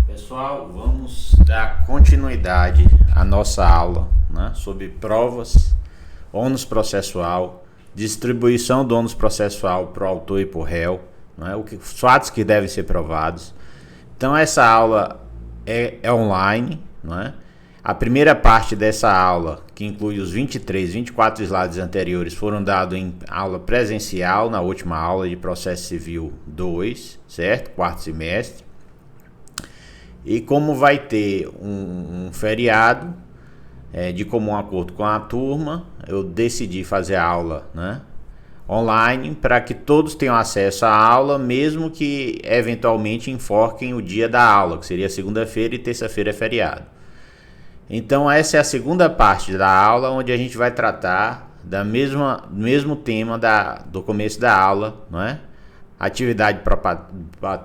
Pessoal, vamos dar continuidade à nossa aula, né, sobre provas, ônus processual, distribuição do ônus processual para o autor e para o réu, né, os fatos que devem ser provados. Então essa aula é online, né? A primeira parte dessa aula, que inclui os 24 slides anteriores, foram dados em aula presencial, na última aula de Processo Civil 2, certo? Quarto semestre. E como vai ter um feriado, de comum acordo com a turma, eu decidi fazer a aula, né, online, para que todos tenham acesso à aula, mesmo que eventualmente enfoquem o dia da aula, que seria segunda-feira, e terça-feira é feriado. Então essa é a segunda parte da aula, onde a gente vai tratar do mesmo tema do começo da aula, não é? Atividade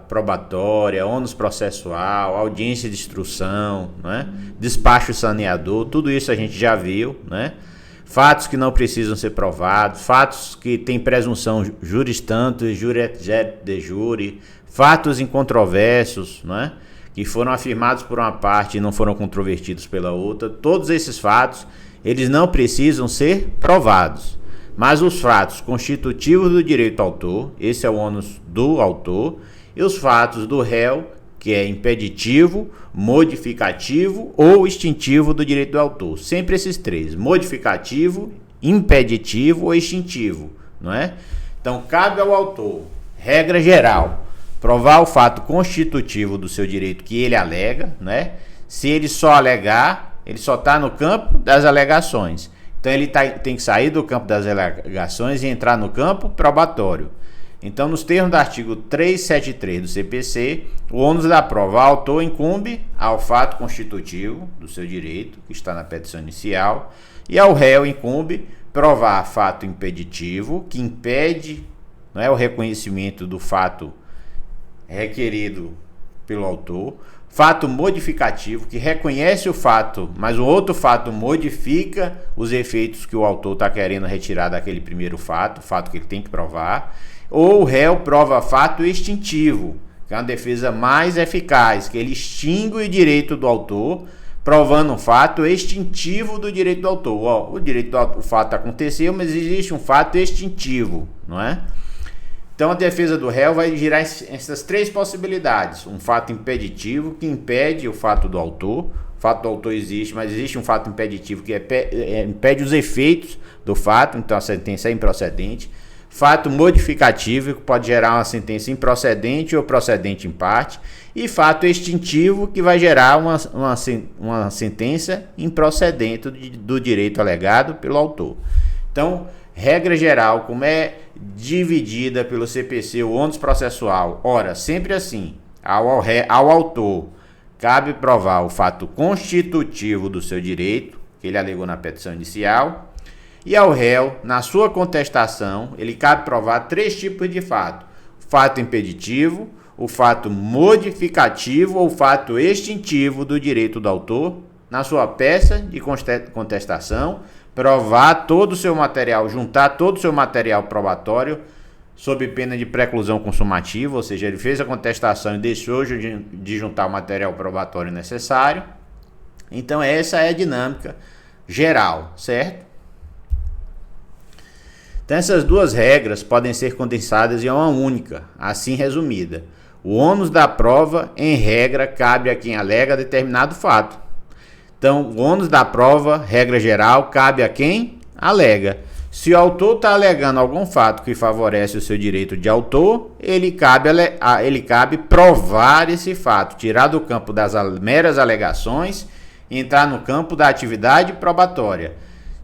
probatória, ônus processual, audiência de instrução, né? Despacho saneador, tudo isso a gente já viu, né? Fatos que não precisam ser provados, fatos que têm presunção juris tanto, jure et de jure, fatos incontroversos, né, que foram afirmados por uma parte e não foram controvertidos pela outra. Todos esses fatos, eles não precisam ser provados. Mas os fatos constitutivos do direito ao autor, esse é o ônus do autor, e os fatos do réu, que é impeditivo, modificativo ou extintivo do direito do autor. Sempre esses três: modificativo, impeditivo ou extintivo, não é? Então, cabe ao autor, regra geral, provar o fato constitutivo do seu direito que ele alega, né? Se ele só alegar, ele só está no campo das alegações. Então ele tem que sair do campo das alegações e entrar no campo probatório. Então, nos termos do artigo 373 do CPC, o ônus da prova ao autor incumbe ao fato constitutivo do seu direito, que está na petição inicial, e ao réu incumbe provar fato impeditivo, que impede, não é, o reconhecimento do fato requerido pelo autor, fato modificativo, que reconhece o fato, mas o outro fato modifica os efeitos que o autor está querendo retirar daquele primeiro fato, o fato que ele tem que provar. Ou o réu prova fato extintivo, que é uma defesa mais eficaz, que ele extingue o direito do autor, provando um fato extintivo do direito do autor. O fato aconteceu, mas existe um fato extintivo, não é? Então a defesa do réu vai girar essas três possibilidades: um fato impeditivo, que impede o fato do autor. O fato do autor existe, mas existe um fato impeditivo que impede os efeitos do fato, então a sentença é improcedente. Fato modificativo, que pode gerar uma sentença improcedente ou procedente em parte. E fato extintivo, que vai gerar uma sentença improcedente do direito alegado pelo autor. Então, regra geral, como é dividida pelo CPC o ônus processual? Ora, sempre assim: ao autor cabe provar o fato constitutivo do seu direito, que ele alegou na petição inicial, e ao réu, na sua contestação, ele cabe provar três tipos de fato: o fato impeditivo, o fato modificativo ou o fato extintivo do direito do autor, na sua peça de contestação, provar todo o seu material, juntar todo o seu material probatório sob pena de preclusão consumativa, ou seja, ele fez a contestação e deixou de juntar o material probatório necessário. Então essa é a dinâmica geral, certo? Então essas duas regras podem ser condensadas em uma única, assim resumida: o ônus da prova, em regra, cabe a quem alega determinado fato. Então, o ônus da prova, regra geral, cabe a quem alega. Se o autor está alegando algum fato que favorece o seu direito de autor, ele cabe provar esse fato, tirar do campo das meras alegações e entrar no campo da atividade probatória.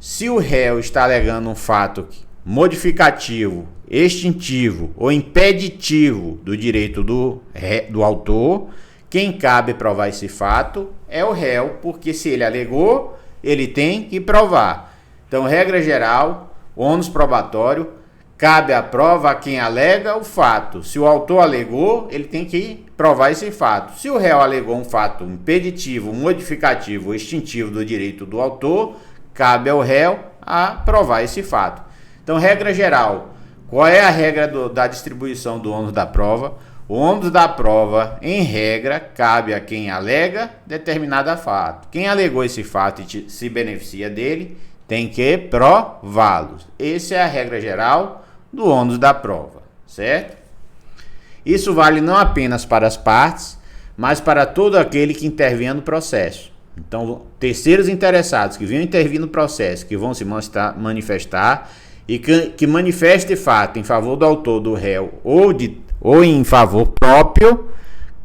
Se o réu está alegando um fato modificativo, extintivo ou impeditivo do direito do autor, quem cabe provar esse fato é o réu, porque se ele alegou, ele tem que provar. Então, regra geral, ônus probatório, cabe a prova a quem alega o fato. Se o autor alegou, ele tem que provar esse fato. Se o réu alegou um fato impeditivo, modificativo ou extintivo do direito do autor, cabe ao réu a provar esse fato. Então, regra geral, qual é a regra da distribuição do ônus da prova? O ônus da prova, em regra, cabe a quem alega determinado fato. Quem alegou esse fato e se beneficia dele, tem que prová-lo. Essa é a regra geral do ônus da prova, certo? Isso vale não apenas para as partes, mas para todo aquele que intervenha no processo. Então, terceiros interessados que venham intervir no processo, que vão se manifestar e que manifeste fato em favor do autor, do réu ou em favor próprio,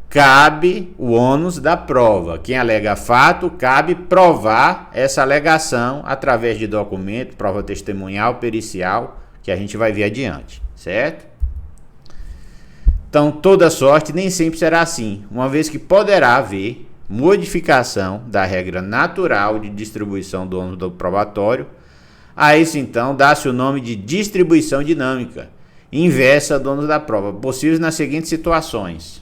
cabe o ônus da prova. Quem alega fato, cabe provar essa alegação através de documento, prova testemunhal, pericial, que a gente vai ver adiante, certo? Então, toda sorte nem sempre será assim, uma vez que poderá haver modificação da regra natural de distribuição do ônus do probatório. A isso, então, dá-se o nome de distribuição dinâmica, inversa do ônus da prova, possíveis nas seguintes situações.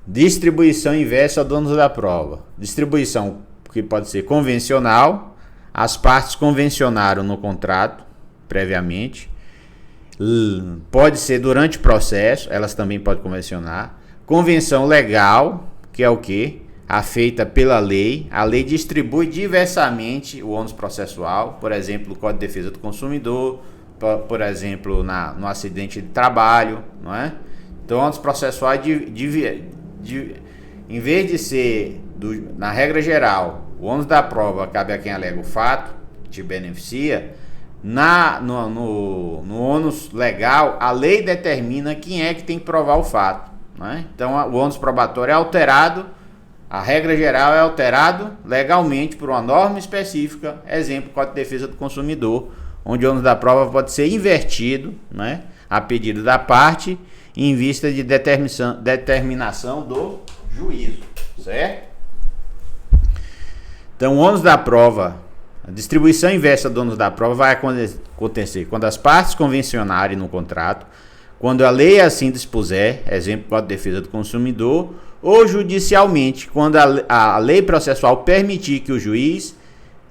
Distribuição inversa do ônus da prova. Distribuição que pode ser convencional, as partes convencionaram no contrato previamente, pode ser durante o processo, elas também podem convencionar. Convenção legal, que é o quê? A feita pela lei. A lei distribui diversamente o ônus processual, por exemplo, o Código de Defesa do Consumidor, por exemplo, no acidente de trabalho, não é? Então, o ônus processual, em vez de ser, na regra geral, o ônus da prova cabe a quem alega o fato, te beneficia, no ônus legal, a lei determina quem é que tem que provar o fato, não é? Então, o ônus probatório é alterado, a regra geral é alterado legalmente por uma norma específica, exemplo, Código de Defesa do Consumidor, onde o ônus da prova pode ser invertido, né, a pedido da parte, em vista de determinação do juízo, certo? Então, o ônus da prova, a distribuição inversa do ônus da prova vai acontecer quando as partes convencionarem no contrato, quando a lei assim dispuser, exemplo, Código de Defesa do Consumidor, ou judicialmente, quando a lei processual permitir que o juiz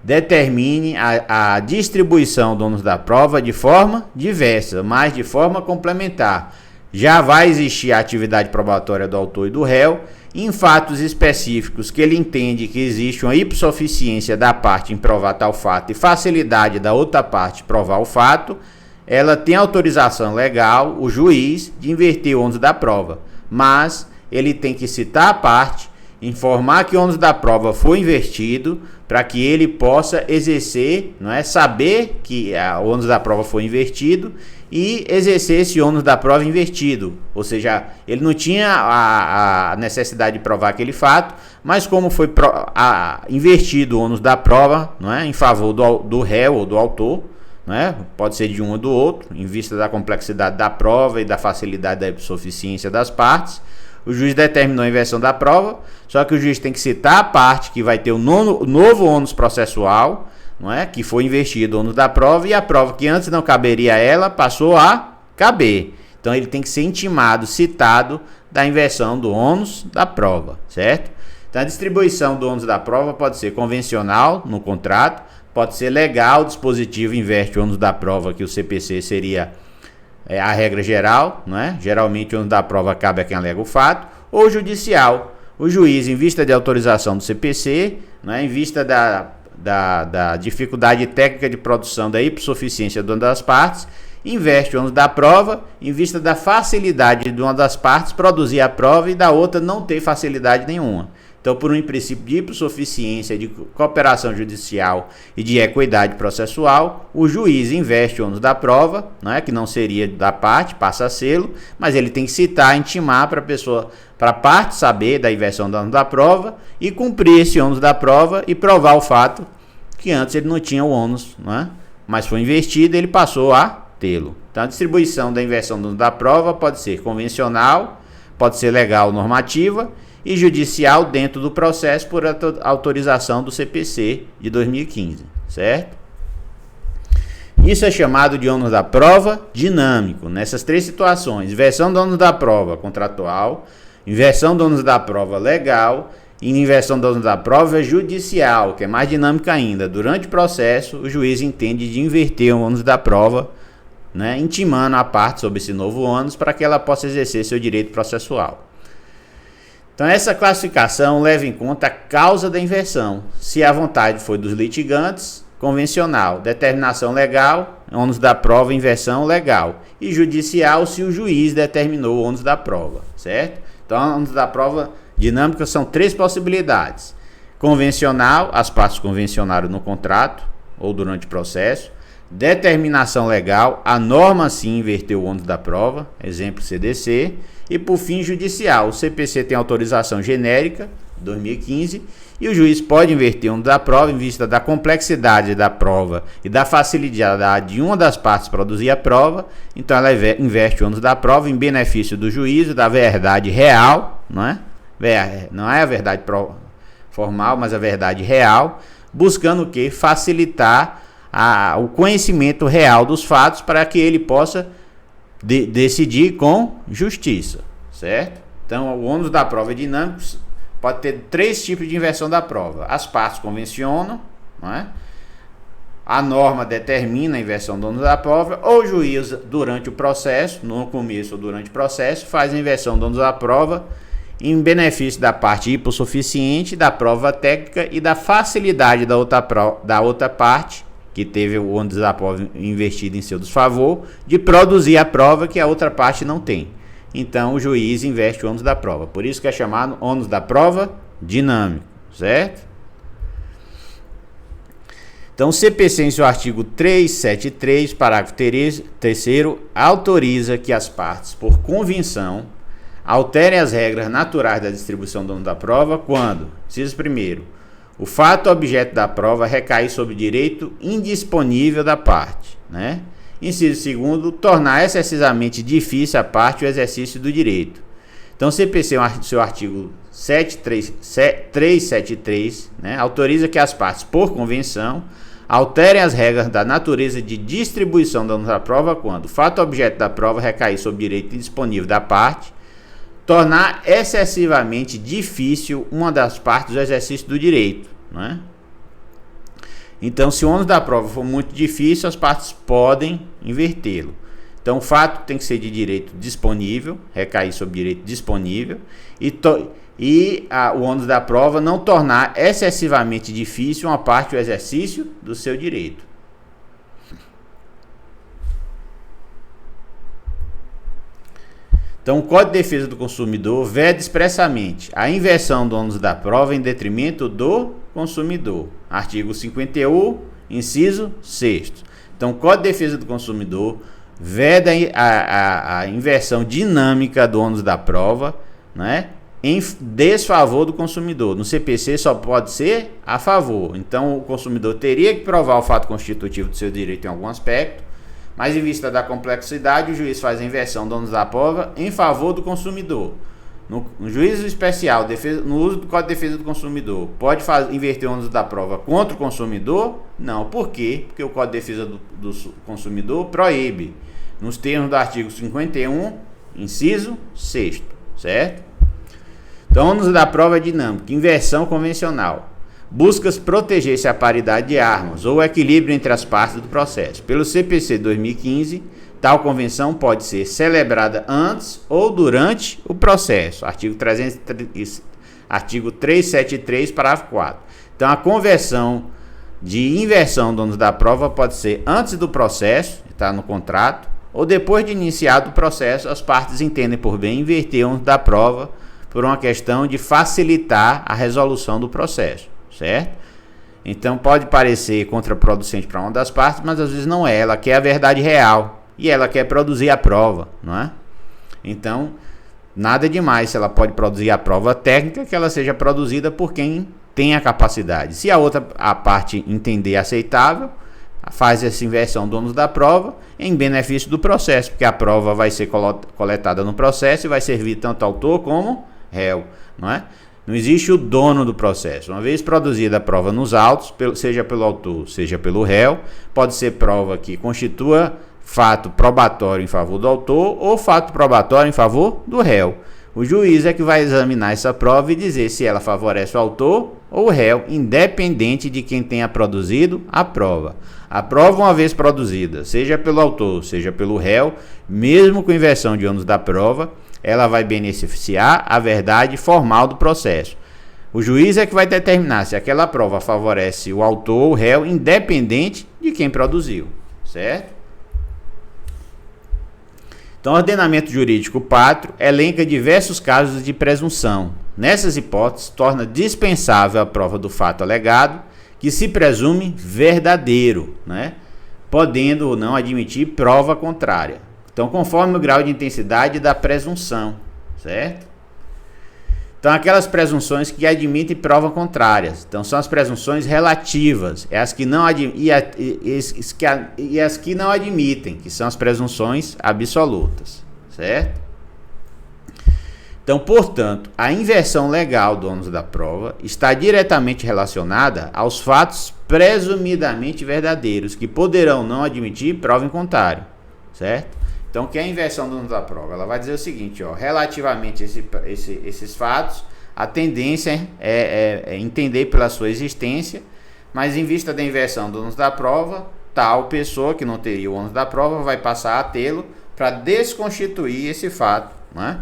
determine a distribuição do ônus da prova de forma diversa, mas de forma complementar. Já vai existir a atividade probatória do autor e do réu em fatos específicos que ele entende que existe uma hipsoficiência da parte em provar tal fato e facilidade da outra parte provar o fato, ela tem autorização legal, o juiz, de inverter o ônus da prova, mas ele tem que citar a parte, informar que o ônus da prova foi invertido, para que ele possa exercer, não é, saber que o ônus da prova foi invertido e exercer esse ônus da prova invertido. Ou seja, ele não tinha a necessidade de provar aquele fato, mas como foi invertido o ônus da prova, não é, em favor do réu ou do autor, não é, pode ser de um ou do outro, em vista da complexidade da prova e da facilidade da hipsoficiência das partes, o juiz determinou a inversão da prova, só que o juiz tem que citar a parte que vai ter o novo ônus processual, não é? Que foi invertido o ônus da prova, e a prova que antes não caberia a ela passou a caber. Então ele tem que ser intimado, citado da inversão do ônus da prova, certo? Então a distribuição do ônus da prova pode ser convencional no contrato, pode ser legal, o dispositivo inverte o ônus da prova, que o CPC seria a regra geral, não é? Geralmente o ônus da prova cabe a quem alega o fato, ou judicial. O juiz, em vista de autorização do CPC, não é? Em vista da dificuldade técnica de produção da hipsoficiência de uma das partes, inverte o ônus da prova, em vista da facilidade de uma das partes produzir a prova e da outra não ter facilidade nenhuma. Então, por um princípio de hipsoficiência, de cooperação judicial e de equidade processual, o juiz inverte o ônus da prova, não é, que não seria da parte, passa a sê-lo, mas ele tem que citar, intimar para a parte saber da inversão do ônus da prova e cumprir esse ônus da prova e provar o fato que antes ele não tinha o ônus, não é? Mas foi invertido e ele passou a tê-lo. Então, a distribuição da inversão do ônus da prova pode ser convencional, pode ser legal, normativa, e judicial dentro do processo por autorização do CPC de 2015, certo? Isso é chamado de ônus da prova dinâmico. Nessas três situações, inversão do ônus da prova contratual, inversão do ônus da prova legal e inversão do ônus da prova judicial, que é mais dinâmica ainda. Durante o processo, o juiz entende de inverter o ônus da prova né, intimando a parte sobre esse novo ônus para que ela possa exercer seu direito processual. Então essa classificação leva em conta a causa da inversão, se a vontade foi dos litigantes, convencional, determinação legal, ônus da prova, inversão legal, e judicial se o juiz determinou o ônus da prova, certo? Então ônus da prova dinâmica são 3 possibilidades: convencional, as partes convencionaram no contrato ou durante o processo; determinação legal, a norma sim inverteu o ônus da prova, exemplo CDC; e por fim judicial, o CPC tem autorização genérica 2015 e o juiz pode inverter o ônus da prova em vista da complexidade da prova e da facilidade de uma das partes produzir a prova. Então ela inverte o ônus da prova em benefício do juízo, da verdade real, não é a verdade formal, mas a verdade real, buscando o quê? Facilitar o conhecimento real dos fatos para que ele possa decidir com justiça, certo? Então, o ônus da prova é dinâmico, pode ter 3 tipos de inversão da prova. As partes convencionam, não é? A norma determina a inversão do ônus da prova, ou o juiz, durante o processo, no começo ou durante o processo, faz a inversão do ônus da prova em benefício da parte hipossuficiente, da prova técnica e da facilidade da outra parte, que teve o ônus da prova investido em seu desfavor, de produzir a prova que a outra parte não tem. Então o juiz inverte o ônus da prova. Por isso que é chamado ônus da prova dinâmico, certo? Então o CPC, em seu artigo 373, parágrafo 3º, autoriza que as partes, por convenção, alterem as regras naturais da distribuição do ônus da prova quando, inciso primeiro, o fato objeto da prova recair sobre direito indisponível da parte, né? Inciso segundo, tornar excessivamente difícil à parte o exercício do direito. Então, o CPC, seu artigo 373, né, autoriza que as partes, por convenção, alterem as regras da natureza de distribuição da ônus da prova quando o fato objeto da prova recair sobre direito indisponível da parte, tornar excessivamente difícil uma das partes do exercício do direito, né? Então, se o ônus da prova for muito difícil, as partes podem invertê-lo. Então, o fato tem que ser de direito disponível, recair sobre direito disponível, o ônus da prova não tornar excessivamente difícil uma parte o exercício do seu direito. Então, o Código de Defesa do Consumidor veda expressamente a inversão do ônus da prova em detrimento do consumidor. Artigo 51, inciso 6º. Então, o Código de Defesa do Consumidor veda a inversão dinâmica do ônus da prova, né, em desfavor do consumidor. No CPC só pode ser a favor. Então, o consumidor teria que provar o fato constitutivo do seu direito em algum aspecto, mas em vista da complexidade, o juiz faz a inversão do ônus da prova em favor do consumidor. No juízo especial, no uso do Código de Defesa do Consumidor, pode inverter o ônus da prova contra o consumidor? Não. Por quê? Porque o Código de Defesa do Consumidor proíbe, nos termos do artigo 51, inciso 6º, certo? Então, o ônus da prova é dinâmico, inversão convencional. Busca proteger-se a paridade de armas ou o equilíbrio entre as partes do processo. Pelo CPC 2015, tal convenção pode ser celebrada antes ou durante o processo. Artigo 373, parágrafo 4. Então, a conversão de inversão do ônus da prova pode ser antes do processo, está no contrato, ou depois de iniciado o processo, as partes entendem por bem inverter o ônus da prova por uma questão de facilitar a resolução do processo, certo? Então pode parecer contraproducente para uma das partes, mas às vezes não é. Ela quer a verdade real e ela quer produzir a prova, não é? Então, nada demais se ela pode produzir a prova técnica, que ela seja produzida por quem tem a capacidade. Se a parte entender aceitável, faz essa inversão do ônus da prova em benefício do processo, porque a prova vai ser coletada no processo e vai servir tanto autor como réu, não é? Não existe o dono do processo. Uma vez produzida a prova nos autos, seja pelo autor, seja pelo réu, pode ser prova que constitua fato probatório em favor do autor ou fato probatório em favor do réu. O juiz é que vai examinar essa prova e dizer se ela favorece o autor ou o réu, independente de quem tenha produzido a prova. A prova, uma vez produzida, seja pelo autor, seja pelo réu, mesmo com inversão de ônus da prova, ela vai beneficiar a verdade formal do processo. O juiz é que vai determinar se aquela prova favorece o autor ou o réu, independente de quem produziu, certo? Então, o ordenamento jurídico pátrio elenca diversos casos de presunção. Nessas hipóteses, torna dispensável a prova do fato alegado, que se presume verdadeiro, né? Podendo ou não admitir prova contrária. Então, conforme o grau de intensidade da presunção, certo? Então, aquelas presunções que admitem prova contrárias. Então, são as presunções relativas, as que não e as que não admitem, que são as presunções absolutas, certo? Então, portanto, a inversão legal do ônus da prova está diretamente relacionada aos fatos presumidamente verdadeiros, que poderão não admitir prova em contrário, certo? Então, o que é a inversão do ônus da prova? Ela vai dizer o seguinte, ó, relativamente a esses fatos, a tendência é entender pela sua existência, mas em vista da inversão do ônus da prova, tal pessoa que não teria o ônus da prova vai passar a tê-lo para desconstituir esse fato, né?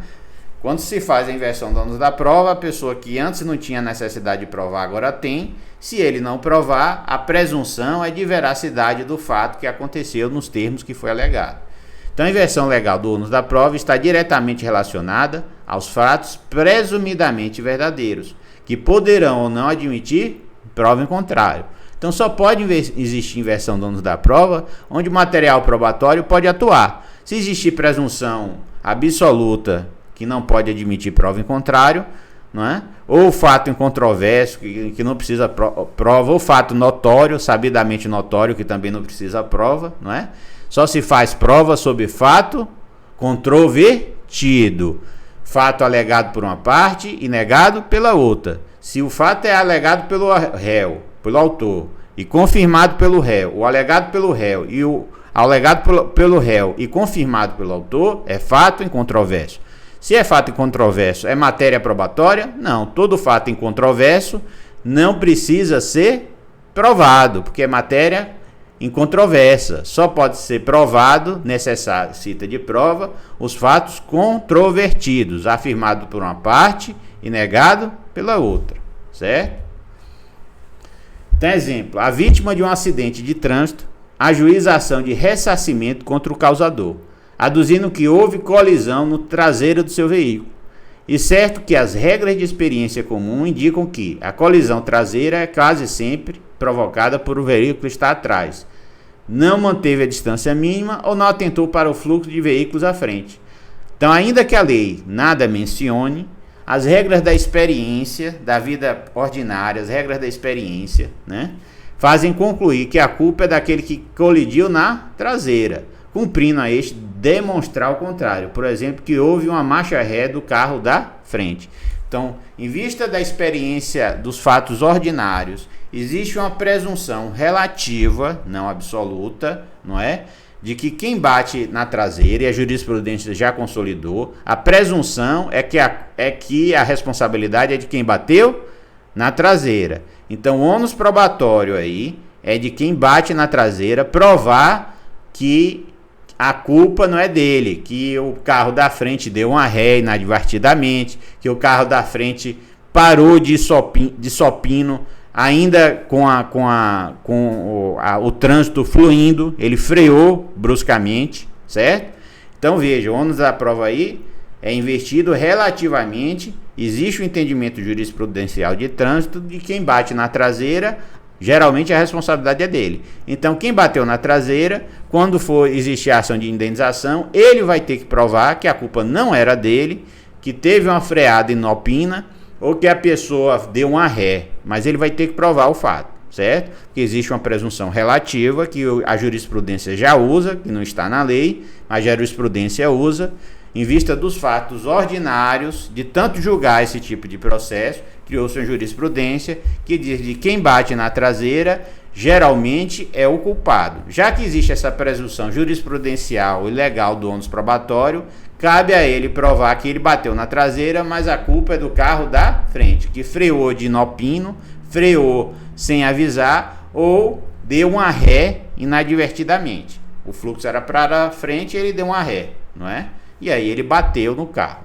Quando se faz a inversão do ônus da prova, a pessoa que antes não tinha necessidade de provar, agora tem. Se ele não provar, a presunção é de veracidade do fato que aconteceu nos termos que foi alegado. Então, a inversão legal do ônus da prova está diretamente relacionada aos fatos presumidamente verdadeiros, que poderão ou não admitir prova em contrário. Então, só pode existir inversão do ônus da prova onde o material probatório pode atuar. Se existir presunção absoluta que não pode admitir prova em contrário, não é? Ou fato incontroverso que não precisa prova, ou fato notório, sabidamente notório, que também não precisa prova, não é? Só se faz prova sobre fato controvertido, fato alegado por uma parte e negado pela outra. Se o fato é alegado pelo réu, pelo autor, e confirmado pelo réu, o alegado pelo réu e o alegado pelo réu e confirmado pelo autor, é fato incontroverso. Se é fato incontroverso, é matéria probatória? Não, todo fato incontroverso não precisa ser provado, porque é matéria incontroversa. Só pode ser provado, necessita de prova, os fatos controvertidos, afirmado por uma parte e negado pela outra, certo? Então, exemplo, a vítima de um acidente de trânsito ajuiza a ação de ressarcimento contra o causador, aduzindo que houve colisão no traseiro do seu veículo. E certo que as regras de experiência comum indicam que a colisão traseira é quase sempre provocada por o veículo estar atrás, não manteve a distância mínima ou não atentou para o fluxo de veículos à frente. Então, ainda que a lei nada mencione, as regras da experiência, da vida ordinária, as regras da experiência, né, fazem concluir que a culpa é daquele que colidiu na traseira, cumprindo a este demonstrar o contrário. Por exemplo, que houve uma marcha ré do carro da frente. Então, em vista da experiência dos fatos ordinários, existe uma presunção relativa, não absoluta, não é? De que quem bate na traseira, e a jurisprudência já consolidou, a presunção é que a responsabilidade é de quem bateu na traseira. Então, o ônus probatório aí é de quem bate na traseira provar que a culpa não é dele, que o carro da frente deu uma ré inadvertidamente, que o carro da frente parou de sopino, ainda com o trânsito fluindo, ele freou bruscamente, certo? Então veja, o ônus da prova aí é investido relativamente, existe o entendimento jurisprudencial de trânsito de quem bate na traseira, geralmente a responsabilidade é dele. Então, quem bateu na traseira, quando for existir a ação de indenização, ele vai ter que provar que a culpa não era dele, que teve uma freada inopina, ou que a pessoa deu uma ré, mas ele vai ter que provar o fato, certo? Porque existe uma presunção relativa que a jurisprudência já usa, que não está na lei, mas a jurisprudência usa, em vista dos fatos ordinários, de tanto julgar esse tipo de processo, criou-se uma jurisprudência que diz que quem bate na traseira geralmente é o culpado. Já que existe essa presunção jurisprudencial e legal do ônus probatório, cabe a ele provar que ele bateu na traseira, mas a culpa é do carro da frente, que freou de inopino, freou sem avisar ou deu uma ré inadvertidamente. O fluxo era para frente e ele deu uma ré, não é? E aí ele bateu no carro.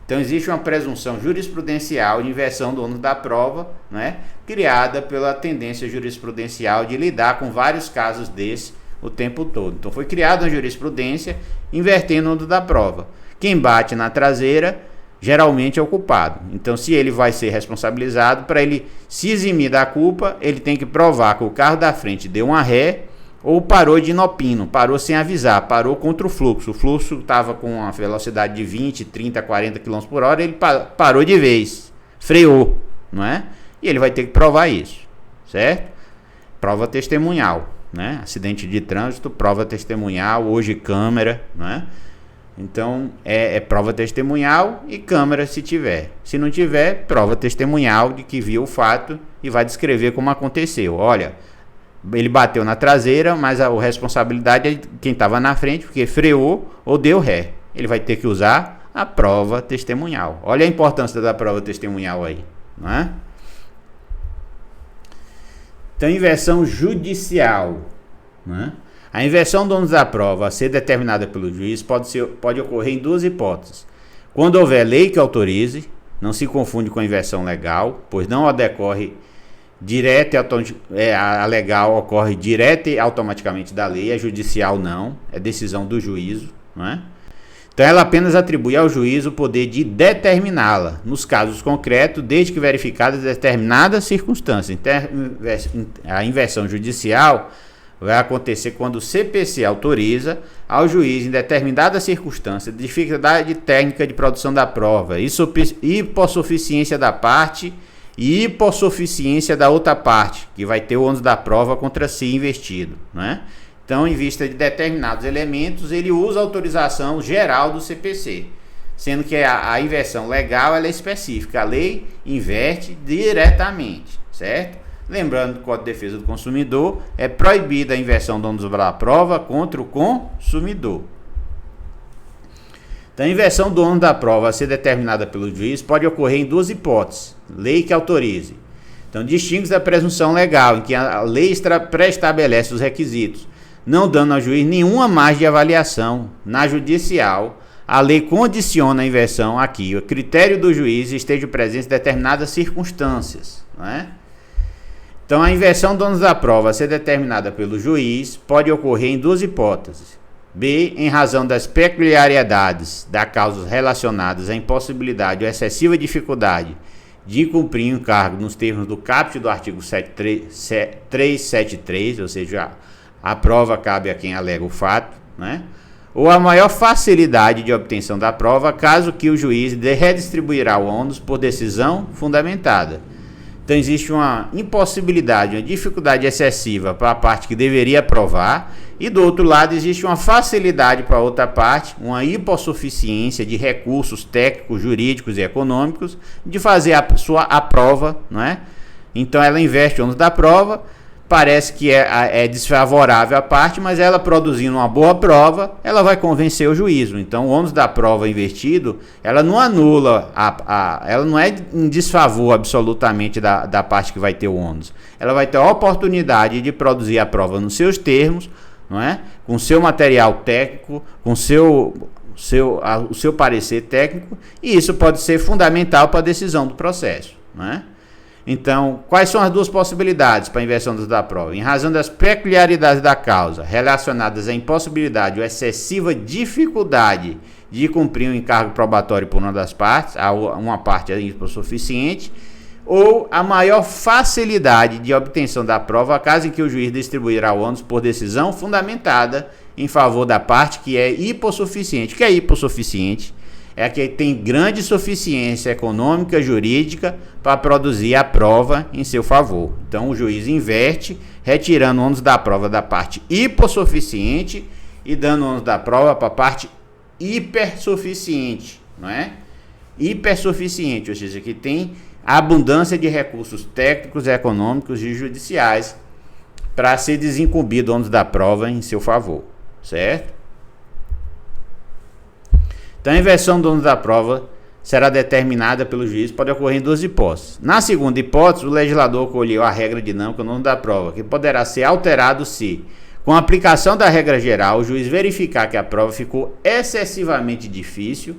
Então existe uma presunção jurisprudencial de inversão do ônus da prova, né, criada pela tendência jurisprudencial de lidar com vários casos desse o tempo todo. Então foi criada uma jurisprudência invertendo o ônus da prova. Quem bate na traseira geralmente é o culpado. Então se ele vai ser responsabilizado, para ele se eximir da culpa, ele tem que provar que o carro da frente deu uma ré ou parou de inopino, parou sem avisar, parou contra o fluxo. O fluxo estava com uma velocidade de 20, 30, 40 km por hora, ele parou de vez, freou, não é? E ele vai ter que provar isso, certo? Prova testemunhal, né? Acidente de trânsito, prova testemunhal, hoje câmera, não é? Então é prova testemunhal e câmera se tiver. Se não tiver, prova testemunhal de que viu o fato e vai descrever como aconteceu. Olha, ele bateu na traseira, mas a responsabilidade é de quem estava na frente, porque freou ou deu ré. Ele vai ter que usar a prova testemunhal. Olha a importância da prova testemunhal aí, não é? Então, inversão judicial, né? A inversão do ônus da prova a ser determinada pelo juiz pode ocorrer em duas hipóteses. Quando houver lei que autorize, não se confunde com a inversão legal, pois não decorre a legal ocorre direta e automaticamente da lei, a judicial não, é decisão do juízo, não é? Então ela apenas atribui ao juiz o poder de determiná-la, nos casos concretos, desde que verificadas determinadas circunstâncias. A inversão judicial vai acontecer quando o CPC autoriza ao juiz, em determinadas circunstâncias, dificuldade técnica de produção da prova, hipossuficiência da parte e hipossuficiência da outra parte, que vai ter o ônus da prova contra si investido, né? Então, em vista de determinados elementos, ele usa a autorização geral do CPC, sendo que a inversão legal ela é específica, a lei inverte diretamente, certo? Lembrando que o Código de Defesa do Consumidor é proibida a inversão do ônus da prova contra o consumidor. Então, a inversão do ônus da prova a ser determinada pelo juiz pode ocorrer em duas hipóteses. Lei que autorize. Então, distingue-se da presunção legal, em que a lei pré-estabelece os requisitos, não dando ao juiz nenhuma margem de avaliação. Na judicial, a lei condiciona a inversão aqui. O critério do juiz esteja presente em determinadas circunstâncias, não é? Então, a inversão do ônus da prova a ser determinada pelo juiz pode ocorrer em duas hipóteses. B, em razão das peculiaridades da causa relacionadas à impossibilidade ou excessiva dificuldade de cumprir o encargo nos termos do caput do artigo 373, ou seja, a prova cabe a quem alega o fato, né? Ou a maior facilidade de obtenção da prova, caso que o juiz redistribuirá o ônus por decisão fundamentada. Então existe uma impossibilidade, uma dificuldade excessiva para a parte que deveria provar, e do outro lado existe uma facilidade para a outra parte, uma hipossuficiência de recursos técnicos, jurídicos e econômicos de fazer a prova, não é? Então ela investe o ônus da prova, parece que é desfavorável à parte, mas ela produzindo uma boa prova, ela vai convencer o juízo. Então o ônus da prova invertido, ela não anula, ela não é em desfavor absolutamente da parte que vai ter o ônus. Ela vai ter a oportunidade de produzir a prova nos seus termos, não é? Com seu material técnico, com o seu parecer técnico, e isso pode ser fundamental para a decisão do processo, não é? Então, quais são as duas possibilidades para a inversão da prova? Em razão das peculiaridades da causa, relacionadas à impossibilidade ou excessiva dificuldade de cumprir um encargo probatório por uma das partes, uma parte é insuficiente, ou a maior facilidade de obtenção da prova, caso em que o juiz distribuirá o ônus por decisão fundamentada em favor da parte que é hipossuficiente. O que é hipossuficiente? É que tem grande suficiência econômica, jurídica, para produzir a prova em seu favor. Então, o juiz inverte, retirando o ônus da prova da parte hipossuficiente e dando o ônus da prova para a parte hipersuficiente, não é? Hipersuficiente, ou seja, que tem abundância de recursos técnicos, econômicos e judiciais para ser desincumbido o ônus da prova em seu favor, certo? Então a inversão do ônus da prova será determinada pelo juiz, pode ocorrer em duas hipóteses. Na segunda hipótese, o legislador acolheu a regra dinâmica do ônus da prova, que poderá ser alterado se, com a aplicação da regra geral, o juiz verificar que a prova ficou excessivamente difícil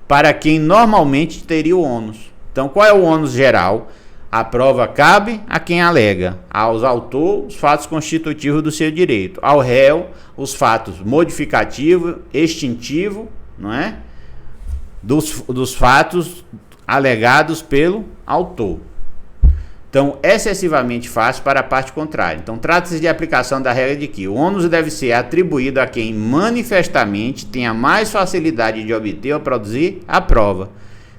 para quem normalmente teria o ônus. Então, qual é o ônus geral? A prova cabe a quem alega, aos autores, os fatos constitutivos do seu direito, ao réu, os fatos modificativos, extintivo, não é? Dos fatos alegados pelo autor. Então, excessivamente fácil para a parte contrária. Então, trata-se de aplicação da regra de que o ônus deve ser atribuído a quem manifestamente tenha mais facilidade de obter ou produzir a prova.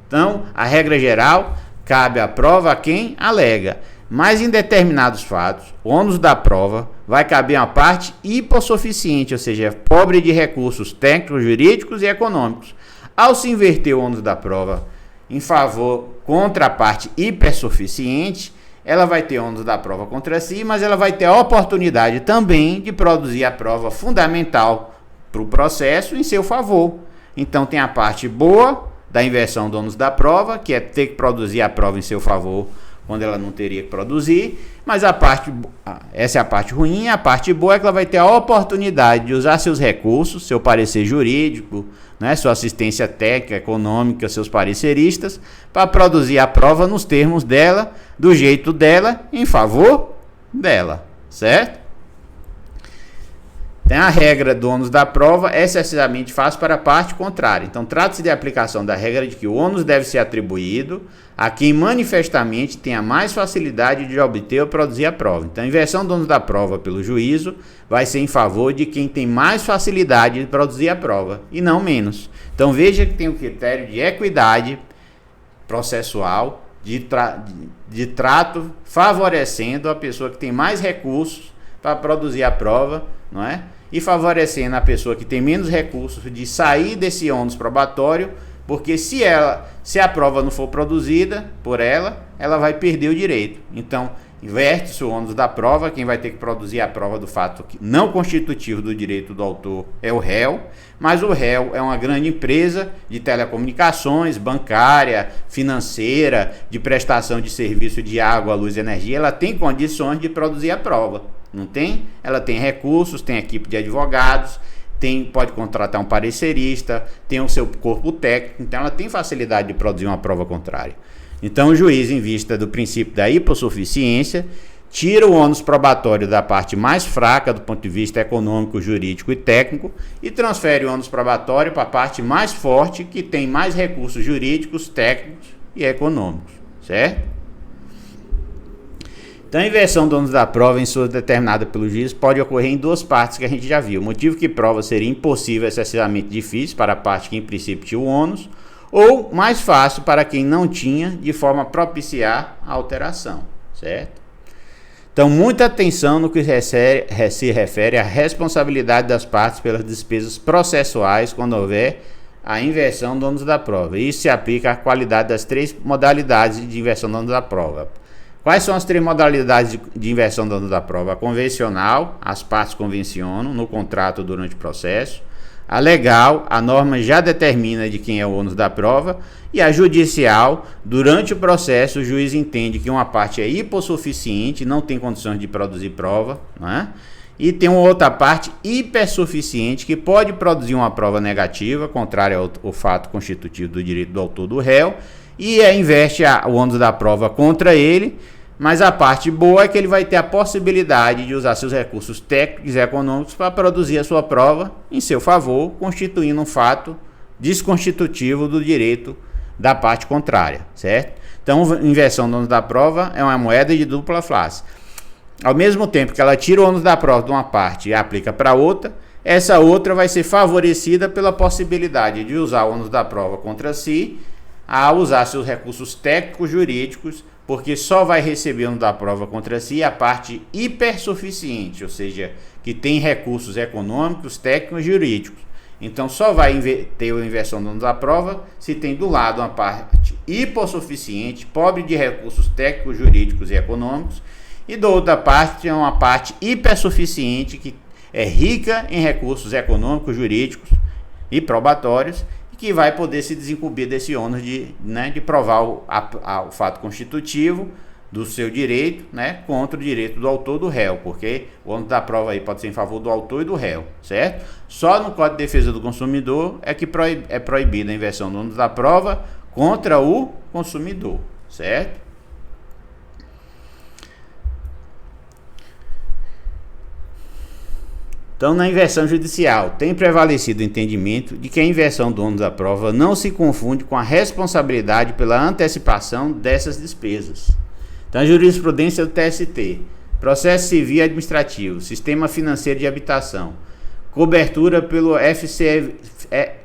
Então, a regra geral cabe a prova a quem alega. Mas em determinados fatos, o ônus da prova vai caber uma parte hipossuficiente, ou seja, pobre de recursos técnicos, jurídicos e econômicos. Ao se inverter o ônus da prova em favor contra a parte hipersuficiente, ela vai ter ônus da prova contra si, mas ela vai ter a oportunidade também de produzir a prova fundamental para o processo em seu favor. Então tem a parte boa da inversão do ônus da prova, que é ter que produzir a prova em seu favor quando ela não teria que produzir, mas essa é a parte ruim. A parte boa é que ela vai ter a oportunidade de usar seus recursos, seu parecer jurídico, né, sua assistência técnica, econômica, seus pareceristas, para produzir a prova nos termos dela, do jeito dela, em favor dela, certo? Tem a regra do ônus da prova, é excessivamente fácil para a parte contrária. Então, trata-se de aplicação da regra de que o ônus deve ser atribuído a quem manifestamente tenha mais facilidade de obter ou produzir a prova. Então, a inversão do ônus da prova pelo juízo vai ser em favor de quem tem mais facilidade de produzir a prova, e não menos. Então, veja que tem o critério de equidade processual, de trato favorecendo a pessoa que tem mais recursos para produzir a prova, não é? E favorecendo a pessoa que tem menos recursos de sair desse ônus probatório, porque se a prova não for produzida por ela vai perder o direito. Então, inverte-se o ônus da prova, quem vai ter que produzir a prova do fato não constitutivo do direito do autor é o réu, mas o réu é uma grande empresa de telecomunicações, bancária, financeira, de prestação de serviço de água, luz e energia, ela tem condições de produzir a prova. Não tem? Ela tem recursos, tem equipe de advogados, pode contratar um parecerista, tem o seu corpo técnico, então ela tem facilidade de produzir uma prova contrária. Então o juiz, em vista do princípio da hipossuficiência, tira o ônus probatório da parte mais fraca do ponto de vista econômico, jurídico e técnico e transfere o ônus probatório para a parte mais forte, que tem mais recursos jurídicos, técnicos e econômicos, certo? Então, a inversão do ônus da prova em sua determinada pelo juiz pode ocorrer em duas partes que a gente já viu. O motivo que prova seria impossível, excessivamente difícil para a parte que em princípio tinha o ônus, ou mais fácil para quem não tinha, de forma a propiciar a alteração, certo? Então, muita atenção no que se refere à responsabilidade das partes pelas despesas processuais quando houver a inversão do ônus da prova. Isso se aplica à qualidade das três modalidades de inversão do ônus da prova. Quais são as três modalidades de inversão do ônus da prova? A convencional, as partes convencionam no contrato durante o processo. A legal, a norma já determina de quem é o ônus da prova. E a judicial, durante o processo, o juiz entende que uma parte é hipossuficiente, não tem condições de produzir prova, não é? E tem uma outra parte hipersuficiente que pode produzir uma prova negativa, contrária ao fato constitutivo do direito do autor do réu, e inverte o ônus da prova contra ele. Mas a parte boa é que ele vai ter a possibilidade de usar seus recursos técnicos e econômicos para produzir a sua prova em seu favor, constituindo um fato desconstitutivo do direito da parte contrária, certo? Então, a inversão do ônus da prova é uma moeda de dupla face. Ao mesmo tempo que ela tira o ônus da prova de uma parte e aplica para outra, essa outra vai ser favorecida pela possibilidade de usar o ônus da prova contra si, a usar seus recursos técnicos jurídicos, porque só vai receber da prova contra si a parte hipersuficiente, ou seja, que tem recursos econômicos, técnicos e jurídicos. Então só vai ter a inversão da prova se tem do lado uma parte hipossuficiente, pobre de recursos técnicos, jurídicos e econômicos, e da outra parte é uma parte hipersuficiente, que é rica em recursos econômicos, jurídicos e probatórios, que vai poder se desincumbir desse ônus de provar o fato constitutivo do seu direito, né, contra o direito do autor ou do réu, porque o ônus da prova aí pode ser em favor do autor e do réu, certo? Só no Código de Defesa do Consumidor é que é proibida a inversão do ônus da prova contra o consumidor, certo? Então, na inversão judicial, tem prevalecido o entendimento de que a inversão do ônus da prova não se confunde com a responsabilidade pela antecipação dessas despesas. Então, a jurisprudência do TST, processo civil e administrativo, sistema financeiro de habitação, cobertura pelo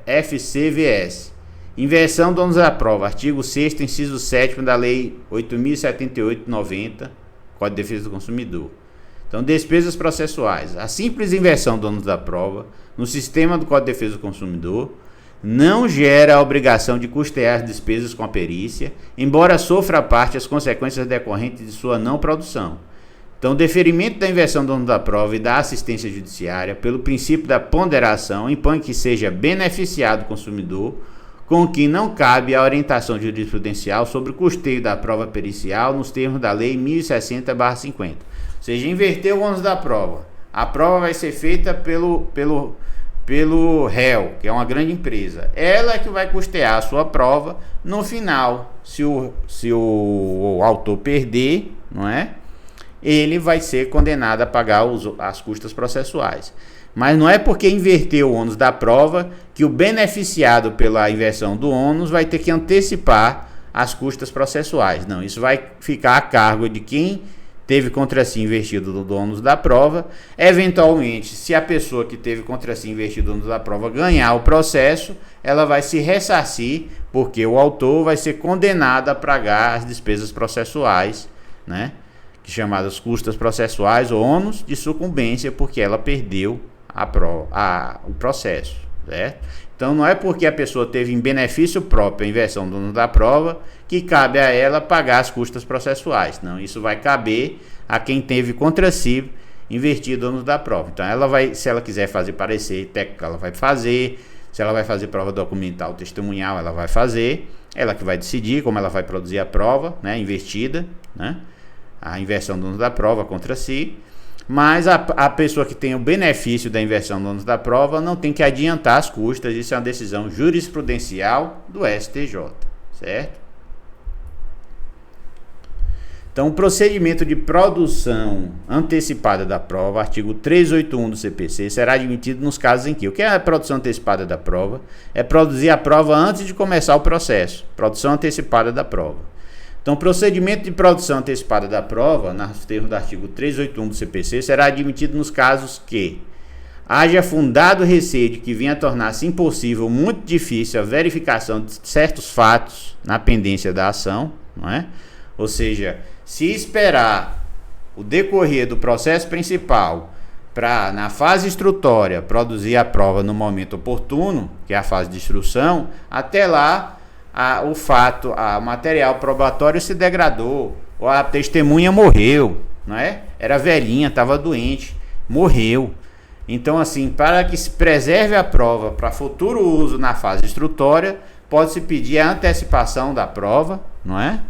FCVS, inversão do ônus da prova, artigo 6º, inciso 7º da Lei 8.078/90, Código de Defesa do Consumidor. Então, despesas processuais. A simples inversão do ônus da prova no sistema do Código de Defesa do Consumidor não gera a obrigação de custear as despesas com a perícia, embora sofra parte as consequências decorrentes de sua não produção. Então, o deferimento da inversão do ônus da prova e da assistência judiciária, pelo princípio da ponderação, impõe que seja beneficiado o consumidor, com que não cabe a orientação jurisprudencial sobre o custeio da prova pericial nos termos da Lei 1060/50. Ou seja, inverter o ônus da prova. A prova vai ser feita pelo réu, que é uma grande empresa. Ela é que vai custear a sua prova. No final, se o autor perder, não é? Ele vai ser condenado a pagar as custas processuais. Mas não é porque inverteu o ônus da prova que o beneficiado pela inversão do ônus vai ter que antecipar as custas processuais. Não, isso vai ficar a cargo de quem teve contra si investido do ônus da prova. Eventualmente, se a pessoa que teve contra si investido do ônus da prova ganhar o processo, ela vai se ressarcir, porque o autor vai ser condenado a pagar as despesas processuais, né? Chamadas custas processuais ou ônus de sucumbência, porque ela perdeu o processo, certo? Então, não é porque a pessoa teve em benefício próprio a inversão do ônus da prova que cabe a ela pagar as custas processuais. Não, isso vai caber a quem teve contra si invertido o ônus da prova. Então, ela vai, se ela quiser fazer parecer técnico, ela vai fazer. Se ela vai fazer prova documental, testemunhal, ela vai fazer. Ela que vai decidir como ela vai produzir a prova, né, invertida, né? A inversão do ônus da prova contra si. Mas a pessoa que tem o benefício da inversão do ônus da prova não tem que adiantar as custas. Isso é uma decisão jurisprudencial do STJ, certo? Então, o procedimento de produção antecipada da prova, artigo 381 do CPC, será admitido nos casos em que o que é a produção antecipada da prova? É produzir a prova antes de começar o processo. Produção antecipada da prova. Então, o procedimento de produção antecipada da prova, nos termos do artigo 381 do CPC, será admitido nos casos que haja fundado receio de que venha a tornar-se impossível, muito difícil, a verificação de certos fatos na pendência da ação, não é? Ou seja, se esperar o decorrer do processo principal para, na fase instrutória, produzir a prova no momento oportuno, que é a fase de instrução, até lá o material probatório se degradou, ou a testemunha morreu, não é? Era velhinha, estava doente, morreu. Então, assim, para que se preserve a prova para futuro uso na fase instrutória, pode-se pedir a antecipação da prova, não é?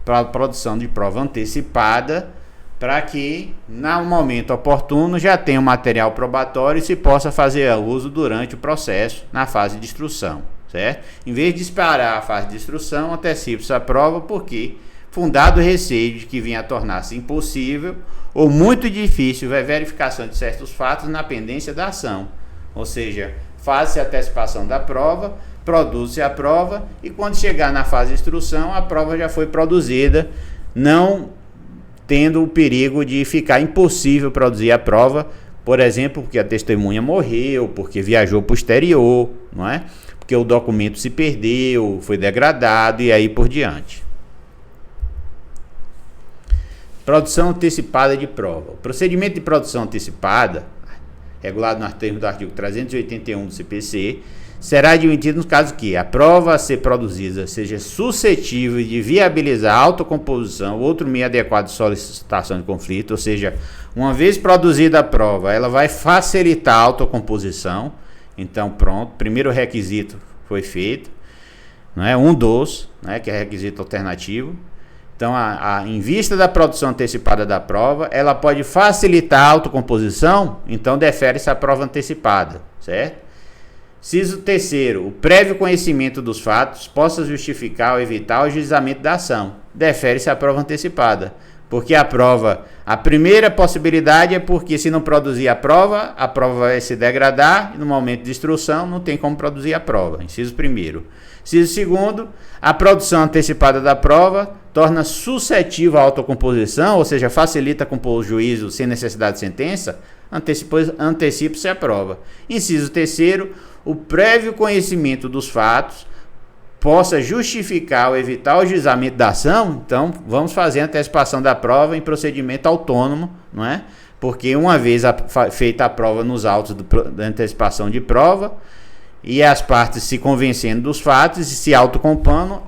Para a produção de prova antecipada, para que, no momento oportuno, já tenha o material probatório e se possa fazer uso durante o processo, na fase de instrução. Certo? Em vez de esperar a fase de instrução, antecipa-se a prova porque, fundado o receio de que venha a tornar-se impossível ou muito difícil a verificação de certos fatos na pendência da ação. Ou seja, faz-se a antecipação da prova, produz-se a prova e quando chegar na fase de instrução, a prova já foi produzida, não tendo o perigo de ficar impossível produzir a prova, por exemplo, porque a testemunha morreu, porque viajou para o exterior, não é? Porque o documento se perdeu, foi degradado e aí por diante. Produção antecipada de prova. O procedimento de produção antecipada, regulado nos termos do artigo 381 do CPC, será admitido nos casos que a prova a ser produzida seja suscetível de viabilizar a autocomposição ou outro meio adequado de solicitação de conflito, ou seja, uma vez produzida a prova, ela vai facilitar a autocomposição. Então, pronto, primeiro requisito foi feito, não é? Um dos, né, que é requisito alternativo. Então, em vista da produção antecipada da prova, ela pode facilitar a autocomposição, então defere-se a prova antecipada, certo? Inciso terceiro, o prévio conhecimento dos fatos possa justificar ou evitar o ajuizamento da ação, defere-se a prova antecipada, porque a primeira possibilidade é porque se não produzir a prova vai se degradar e no momento de instrução não tem como produzir a prova, inciso primeiro. Inciso segundo, a produção antecipada da prova torna suscetível à autocomposição, ou seja, facilita compor o juízo sem necessidade de sentença, antecipa-se a prova. Inciso terceiro, o prévio conhecimento dos fatos possa justificar ou evitar o ajuizamento da ação, então vamos fazer a antecipação da prova em procedimento autônomo, não é? Porque uma vez feita a prova nos autos da antecipação de prova, e as partes se convencendo dos fatos e se autocompondo,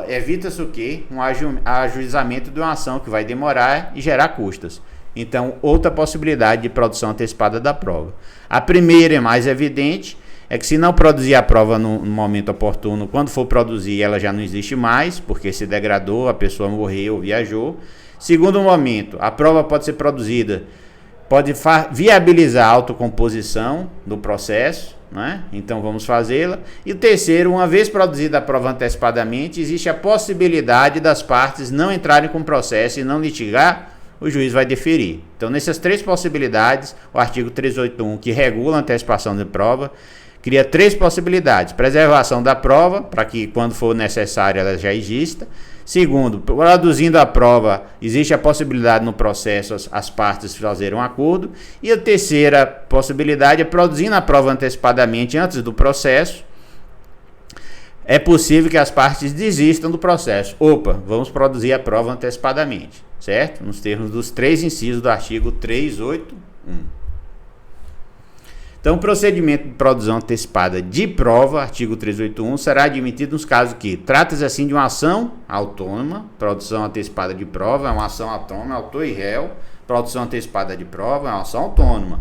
evita-se o quê? Um ajuizamento de uma ação que vai demorar e gerar custas. Então, outra possibilidade de produção antecipada da prova. A primeira é mais evidente, é que se não produzir a prova no momento oportuno, quando for produzir ela já não existe mais, porque se degradou, a pessoa morreu, viajou. Segundo momento, a prova pode ser produzida, pode viabilizar a autocomposição do processo, né? Então vamos fazê-la. E o terceiro, uma vez produzida a prova antecipadamente, existe a possibilidade das partes não entrarem com o processo e não litigar, o juiz vai deferir. Então, nessas três possibilidades, o artigo 381, que regula a antecipação de prova, cria três possibilidades: preservação da prova, para que quando for necessária ela já exista. Segundo, produzindo a prova, existe a possibilidade no processo as partes fazerem um acordo. E a terceira possibilidade é produzindo a prova antecipadamente antes do processo, é possível que as partes desistam do processo. Vamos produzir a prova antecipadamente, certo? Nos termos dos três incisos do artigo 381. Então, o procedimento de produção antecipada de prova, artigo 381, será admitido nos casos que trata-se assim de uma ação autônoma, produção antecipada de prova é uma ação autônoma, autor e réu, produção antecipada de prova é uma ação autônoma,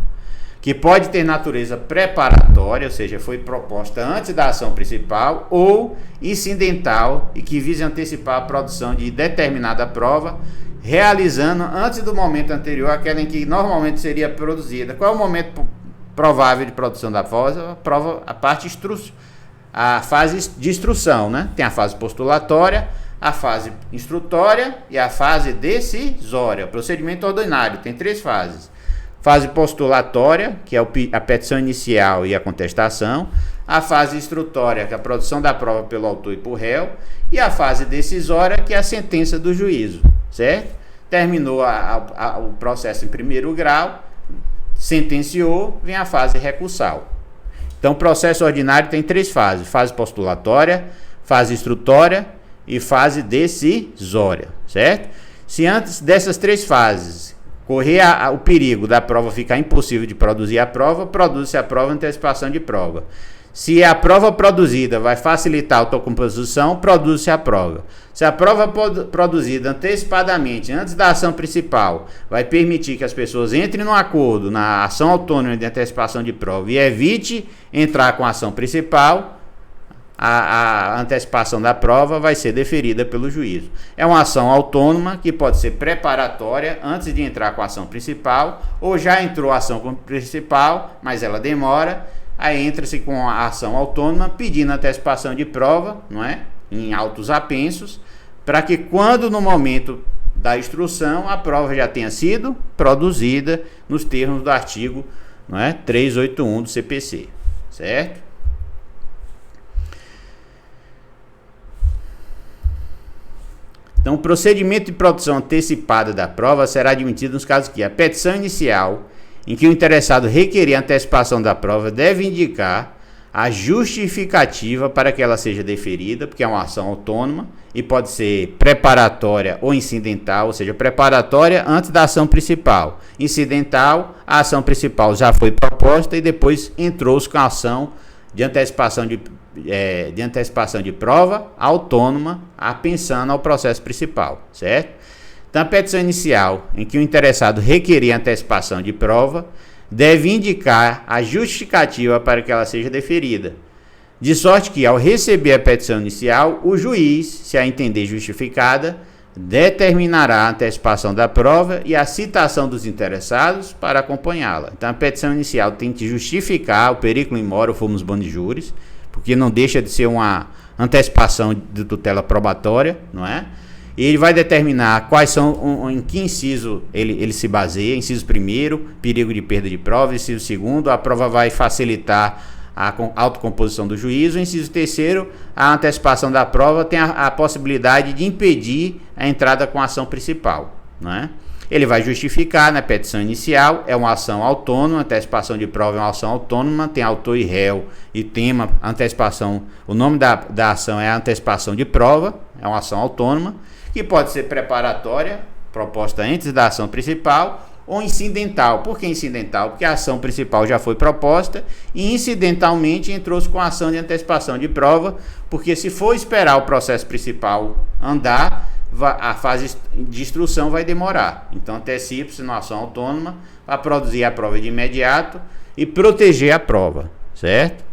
que pode ter natureza preparatória, ou seja, foi proposta antes da ação principal, ou incidental e que visa antecipar a produção de determinada prova, realizando antes do momento anterior aquela em que normalmente seria produzida. Qual é o momento provável de produção da prova? A fase de instrução, né? Tem a fase postulatória, a fase instrutória e a fase decisória. O procedimento ordinário tem três fases: fase postulatória, que é a petição inicial e a contestação; a fase instrutória, que é a produção da prova pelo autor e por réu; e a fase decisória, que é a sentença do juízo, certo? Terminou o processo em primeiro grau, sentenciou, vem a fase recursal. Então, o processo ordinário tem três fases: fase postulatória, fase instrutória e fase decisória, certo? Se antes dessas três fases correr o perigo da prova ficar impossível de produzir a prova, produz-se a prova antecipação de prova. Se a prova produzida vai facilitar a autocomposição, produz-se a prova. Se a prova produzida antecipadamente, antes da ação principal, vai permitir que as pessoas entrem no acordo na ação autônoma de antecipação de prova e evite entrar com a ação principal, a antecipação da prova vai ser deferida pelo juízo. É uma ação autônoma que pode ser preparatória antes de entrar com a ação principal, ou já entrou a ação principal, mas ela demora. Aí entra-se com a ação autônoma pedindo antecipação de prova, não é? Em autos apensos, para que quando no momento da instrução a prova já tenha sido produzida nos termos do artigo, não é? 381 do CPC, certo? Então, o procedimento de produção antecipada da prova será admitido nos casos que a petição inicial, em que o interessado requerer a antecipação da prova, deve indicar a justificativa para que ela seja deferida, porque é uma ação autônoma e pode ser preparatória ou incidental, ou seja, preparatória antes da ação principal. Incidental, a ação principal já foi proposta e depois entrou-se com a ação de antecipação de prova autônoma, apensando ao processo principal, certo? Então, a petição inicial, em que o interessado requerer antecipação de prova, deve indicar a justificativa para que ela seja deferida. de sorte que, ao receber a petição inicial, o juiz, se a entender justificada, determinará a antecipação da prova e a citação dos interessados para acompanhá-la. Então, a petição inicial tem que justificar o periculum in mora, fomos boni juris, porque não deixa de ser uma antecipação de tutela probatória, não é? E ele vai determinar quais são, em que inciso ele se baseia. Inciso 1º, perigo de perda de prova. Inciso 2º, a prova vai facilitar a autocomposição do juízo. Inciso 3º, a antecipação da prova tem a possibilidade de impedir a entrada com a ação principal, não é? Ele vai justificar na petição inicial, é uma ação autônoma, antecipação de prova é uma ação autônoma, tem autor e réu e tema, antecipação, o nome da ação é antecipação de prova, é uma ação autônoma, que pode ser preparatória, proposta antes da ação principal, ou incidental. Por que incidental? Porque a ação principal já foi proposta e incidentalmente entrou-se com a ação de antecipação de prova, porque se for esperar o processo principal andar, a fase de instrução vai demorar. Então antecipa-se na ação autônoma para produzir a prova de imediato e proteger a prova, certo?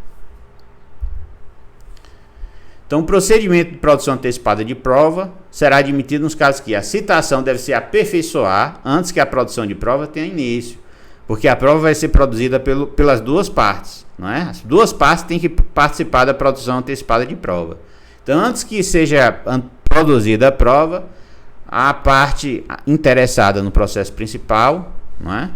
Então, o procedimento de produção antecipada de prova será admitido nos casos que a citação deve se aperfeiçoar antes que a produção de prova tenha início, porque a prova vai ser produzida pelas duas partes, não é? As duas partes têm que participar da produção antecipada de prova. Então, antes que seja produzida a prova, a parte interessada no processo principal, não é?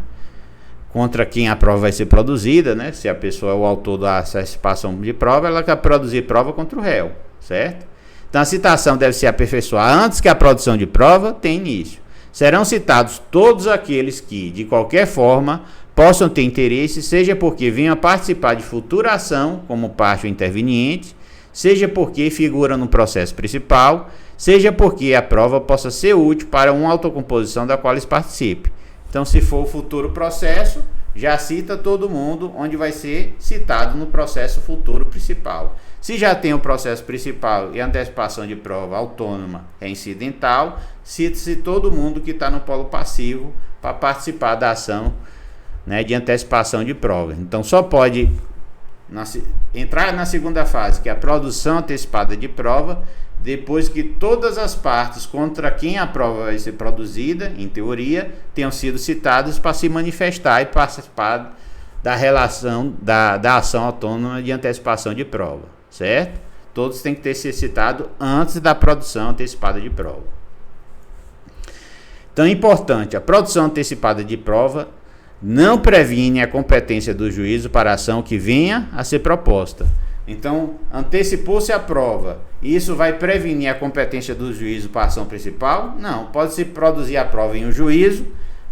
Contra quem a prova vai ser produzida, né? Se a pessoa é o autor da antecipação de prova, ela quer produzir prova contra o réu, certo? Então a citação deve se aperfeiçoar antes que a produção de prova tenha início. Serão citados todos aqueles que, de qualquer forma, possam ter interesse, seja porque venham a participar de futura ação como parte ou interveniente, seja porque figura no processo principal, seja porque a prova possa ser útil para uma autocomposição da qual eles participem. Então, se for o futuro processo, já cita todo mundo onde vai ser citado no processo futuro principal. Se já tem o processo principal e a antecipação de prova autônoma é incidental, cita-se todo mundo que está no polo passivo para participar da ação, né, de antecipação de prova. Então, só pode entrar na segunda fase, que é a produção antecipada de prova, depois que todas as partes contra quem a prova vai ser produzida, em teoria, tenham sido citadas para se manifestar e participar da relação da ação autônoma de antecipação de prova, certo? Todos têm que ter sido citados antes da produção antecipada de prova. Então é importante, a produção antecipada de prova não previne a competência do juízo para a ação que venha a ser proposta. Então, antecipou-se a prova, e isso vai prevenir a competência do juízo para a ação principal? Não, pode-se produzir a prova em um juízo,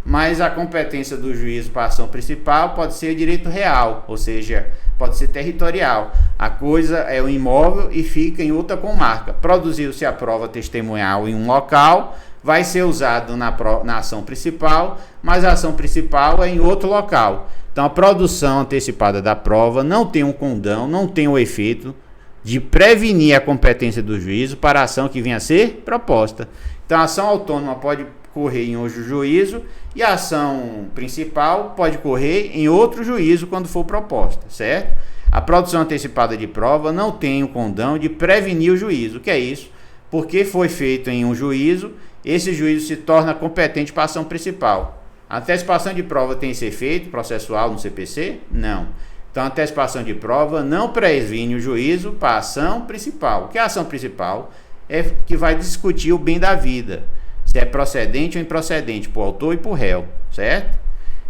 mas a competência do juízo para a ação principal pode ser direito real, ou seja, pode ser territorial. A coisa é um imóvel e fica em outra comarca. Produziu-se a prova testemunhal em um local, vai ser usado na ação principal, mas a ação principal é em outro local. Então, a produção antecipada da prova não tem um condão, não tem o efeito de prevenir a competência do juízo para a ação que venha a ser proposta. Então, a ação autônoma pode correr em um juízo e a ação principal pode correr em outro juízo quando for proposta, certo? A produção antecipada de prova não tem o condão de prevenir o juízo. O que é isso? Porque foi feito em um juízo, esse juízo se torna competente para a ação principal. A antecipação de prova tem esse efeito processual no CPC? Não. Então, a antecipação de prova não previne o juízo para a ação principal. O que é a ação principal? É que vai discutir o bem da vida, se é procedente ou improcedente, para o autor e para o réu, certo?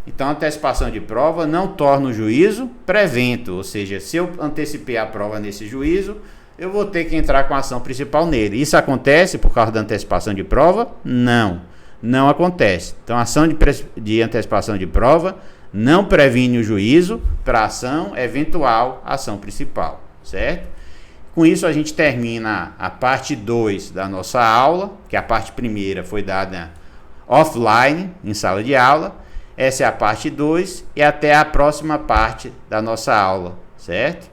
Então, a antecipação de prova não torna o juízo prevento, ou seja, se eu antecipei a prova nesse juízo, eu vou ter que entrar com a ação principal nele. Isso acontece por causa da antecipação de prova? Não acontece. Então, a ação de antecipação de prova não previne o juízo para a ação eventual, ação principal, certo? Com isso, a gente termina a parte 2 da nossa aula, que a parte primeira foi dada offline, em sala de aula. Essa é a parte 2 e até a próxima parte da nossa aula, certo?